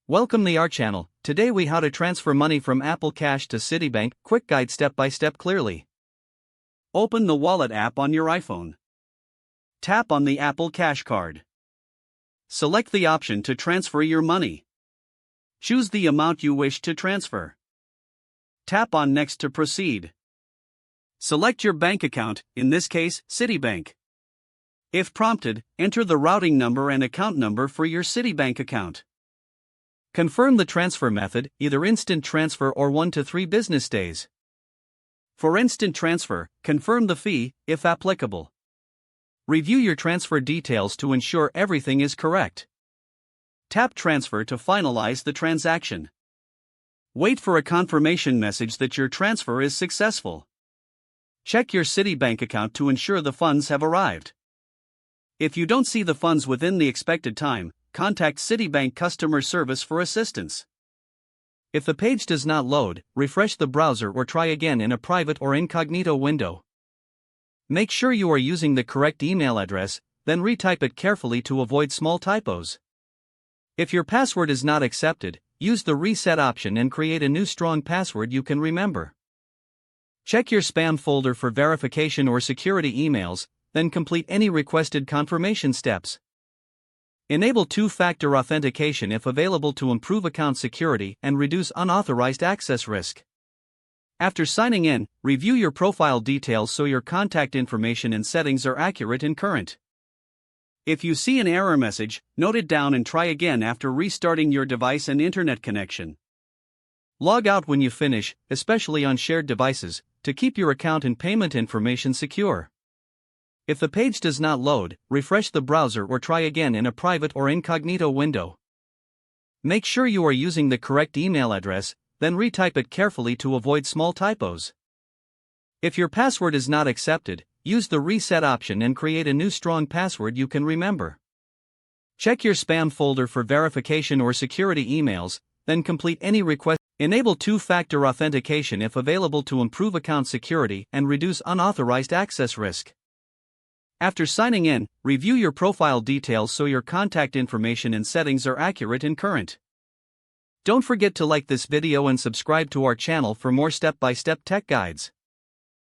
Welcome to our channel. Today we how to transfer money from Apple Cash to Citibank. Quick guide step by step clearly. Open the Wallet app on your iPhone. Tap on the Apple Cash card. Select the option to transfer your money. Choose the amount you wish to transfer. Tap on Next to proceed. Select your bank account, in this case, Citibank. If prompted, enter the routing number and account number for your Citibank account. Confirm the transfer method, either instant transfer or 1 to 3 business days. For instant transfer, confirm the fee, if applicable. Review your transfer details to ensure everything is correct. Tap Transfer to finalize the transaction. Wait for a confirmation message that your transfer is successful. Check your Citibank account to ensure the funds have arrived. If you don't see the funds within the expected time, contact Citibank customer service for assistance. If the page does not load, refresh the browser or try again in a private or incognito window. Make sure you are using the correct email address, then retype it carefully to avoid small typos. If your password is not accepted, use the reset option and create a new strong password you can remember. Check your spam folder for verification or security emails, then complete any requested confirmation steps. Enable two-factor authentication if available to improve account security and reduce unauthorized access risk. After signing in, review your profile details so your contact information and settings are accurate and current. If you see an error message, note it down and try again after restarting your device and internet connection. Log out when you finish, especially on shared devices, to keep your account and payment information secure. If the page does not load, refresh the browser or try again in a private or incognito window. Make sure you are using the correct email address, then retype it carefully to avoid small typos. If your password is not accepted, use the reset option and create a new strong password you can remember. Check your spam folder for verification or security emails, then complete any request. Enable two-factor authentication if available to improve account security and reduce unauthorized access risk. After signing in, review your profile details so your contact information and settings are accurate and current. Don't forget to like this video and subscribe to our channel for more step-by-step tech guides.